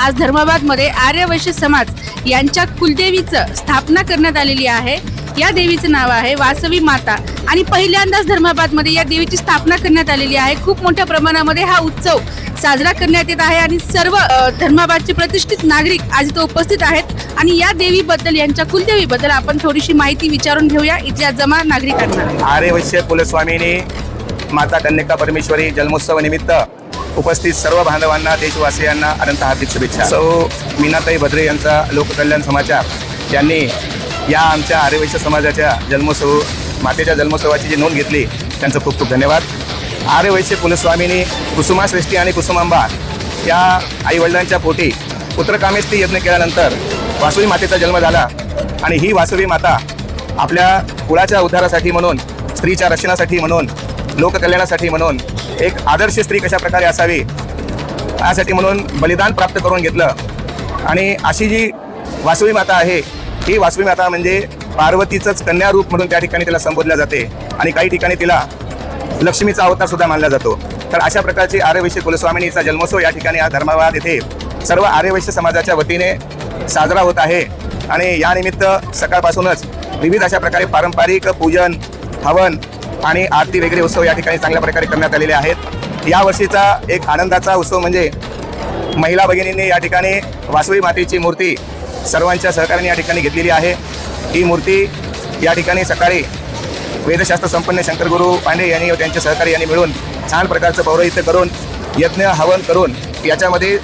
आज धर्माबादमध्ये आर्यवैश्य समाज यांच्या कुलदेवीचं स्थापना करण्यात आलेली आहे। या देवीचं नाव आहे वासवी माता आणि पहिल्यांदाच धर्माबादमध्ये या देवीची स्थापना करण्यात आलेली आहे। खूप मोठ्या प्रमाणामध्ये हा उत्सव साजरा करण्यात येत आहे आणि सर्व धर्माबादचे प्रतिष्ठित नागरिक आज इथे उपस्थित आहेत आणि या देवीबद्दल, यांच्या कुलदेवीबद्दल आपण थोडीशी माहिती विचारून घेऊया इथल्या जमा नागरिकांना। आर्यवैश्य कुलस्वामिनी माता कन्यका परमेश्वरी जन्मोत्सव निमित्त उपस्थित सर्व बांधवांना, देशवासियांना अनंत हार्दिक शुभेच्छा। सौ मीनाताई भद्रे यांचा लोककल्याण समाचार यांनी या आमच्या आर्यवैश्य समाजाच्या जन्मोत्सव, मातेच्या जन्मोत्सवाची जी नोंद घेतली त्यांचं खूप खूप धन्यवाद। आर्यवैश्य कुलस्वामिनी कुसुमाश्रेष्ठी आणि कुसुमांबा या आईवडिलांच्या पोटी पुत्रकामेष्टी यज्ञ केल्यानंतर वासवी मातेचा जन्म झाला आणि ही वासवी माता आपल्या कुळाच्या उद्धारासाठी म्हणून, स्त्रीच्या रक्षणासाठी म्हणून, लोककल्याणासाठी म्हणून, एक आदर्श स्त्री कशा प्रकारे असावी यासाठी म्हणून बलिदान प्राप्त करून घेतलं। आणि अशी जी वासवी माता आहे, ही वासवी माता म्हणजे पार्वतीचंच कन्या रूप म्हणून त्या ठिकाणी तिला संबोधल्या जाते आणि काही ठिकाणी तिला लक्ष्मीचा अवतार सुद्धा मानला जातो। तर अशा प्रकारची आर्यवैश्य कुलस्वामिनीचा जन्मोत्सव या ठिकाणी आज धर्माबाद येथे सर्व आर्यवैश्य समाजाच्या वतीने साजरा होत आहे आणि या निमित्त सकाळपासूनच विविध अशा प्रकारे पारंपरिक पूजन, हवन आणि आरती वगैरे उत्सव या ठिकाणी चांगल्या प्रकारे करण्यात आलेले आहेत। या वर्षीचा एक आनंदाचा उत्सव म्हणजे महिला भगिनींनी या ठिकाणी वासवी मातेची मूर्ती सर्वांच्या सहकार्याने या ठिकाणी घेतलेली आहे। ही मूर्ती या ठिकाणी सकाळी वेदशास्त्र संपन्न शंकरगुरू पांडे यांनी व त्यांचे सहकारी यांनी मिळून छान प्रकारचं पौरोहित्य करून, यज्ञ हवन करून याच्यामध्ये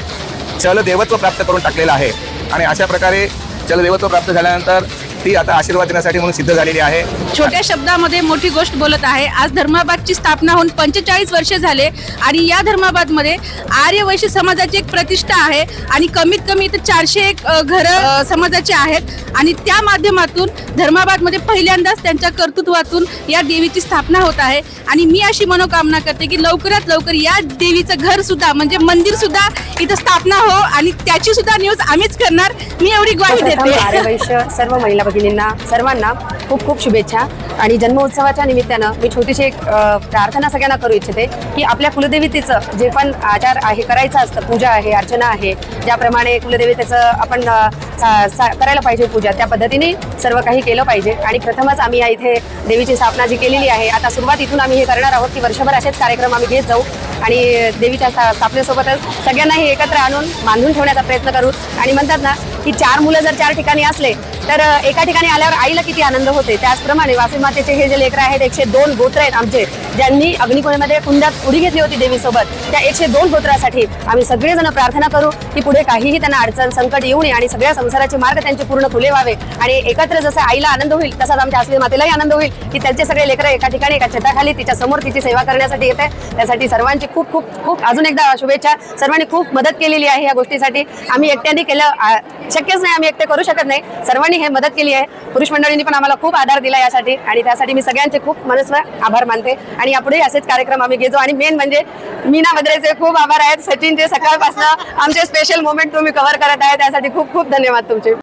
चलदेवत्व प्राप्त करून टाकलेलं आहे आणि अशा प्रकारे चलदेवत्व प्राप्त झाल्यानंतर ती आता आशीर्वाद देण्यासाठी म्हणून सिद्ध झालेली आहे। छोट्या शब्दामध्ये मोठी गोष्ट बोलत आहे। आज धर्माबादची स्थापना होऊन 45 वर्ष झाले आणि या धर्माबादमध्ये आर्यवैश्य समाजाची एक प्रतिष्ठा आहे आणि कमीत कमी इथे 401 घरं समाजाचे आहेत आणि त्या माध्यमातून धर्माबादमध्ये पहिल्यांदाच त्यांच्या कर्तृत्वातून या देवीची स्थापना होत आहे आणि मी अशी मनोकामना करते की लवकरात लवकर या देवीचं घर सुद्धा, म्हणजे मंदिर सुद्धा इथं स्थापना हो आणि त्याची सुद्धा न्यूज आम्हीच करणार, मी एवढी ग्वाही देते। आर्यवैश्य सर्व महिला भगिनींना सर्वांना खूप खूप शुभेच्छा। आणि जन्मोत्सवाच्या निमित्तानं मी छोटीशी एक प्रार्थना सगळ्यांना करू इच्छिते की आपल्या कुलदेवतेचं जे पण आचार आहे, करायचं असतं, पूजा आहे, अर्चना आहे, ज्याप्रमाणे कुलदेवतेचं आपण करायला पाहिजे पूजा, त्या पद्धतीने सर्व काही केलं पाहिजे। आणि प्रथमच आम्ही या इथे देवीची स्थापना जी केलेली आहे, आता सुरुवात इथून आम्ही हे करणार आहोत की वर्षभर असेच कार्यक्रम आम्ही घेत जाऊ आणि देवीच्या स्थापनेसोबतच सगळ्यांनाही एकत्र आणून बांधून ठेवण्याचा प्रयत्न करू। आणि म्हणतात ना की 4 मुलं जर 4 ठिकाणी असले तर एका ठिकाणी आल्यावर आईला किती आनंद होते, त्याचप्रमाणे वासवी मातेचे हे जे लेकरं आहेत, 102 गोत्र आहेत आमचे, ज्यांनी अग्निकुंडामध्ये कुंडात उडी घेतली होती देवीसोबत, त्या 102 गोत्रासाठी आम्ही सगळेजण प्रार्थना करू की पुढे काहीही त्यांना अडचण, संकट येऊ नये आणि सगळ्या संसाराचे मार्ग त्यांचे पूर्ण खुले व्हावे आणि एकत्र जसं आईला आनंद होईल तसाच आमच्या वासवी मातेलाही आनंद होईल की त्यांचे सगळे लेकरं एका ठिकाणी एका छताखाली तिच्या समोर तिची सेवा करण्यासाठी येत आहे। त्यासाठी सर्वांची खूप खूप खूप अजून एकदा शुभेच्छा। सर्वांनी खूप मदत केलेली आहे या गोष्टीसाठी, आम्ही एकट्याने केलं शक्यच नाही, आम्ही एकटे करू शकत नाही, सर्वांनी हे मदत केली आहे। पुरुष मंडळींनी पण आम्हाला खूप आधार दिला यासाठी आणि त्यासाठी मी सगळ्यांचे खूप मनस्वी आभार मानते आणि यापुढे असेच कार्यक्रम आम्ही घेतो। आणि मेन म्हणजे मीना भद्रेचे खूप आभार आहेत, सचिनचे सकाळपासून आमचे स्पेशल मोमेंट तुम्ही कव्हर करत आहे, त्यासाठी खूप खूप धन्यवाद तुमचे।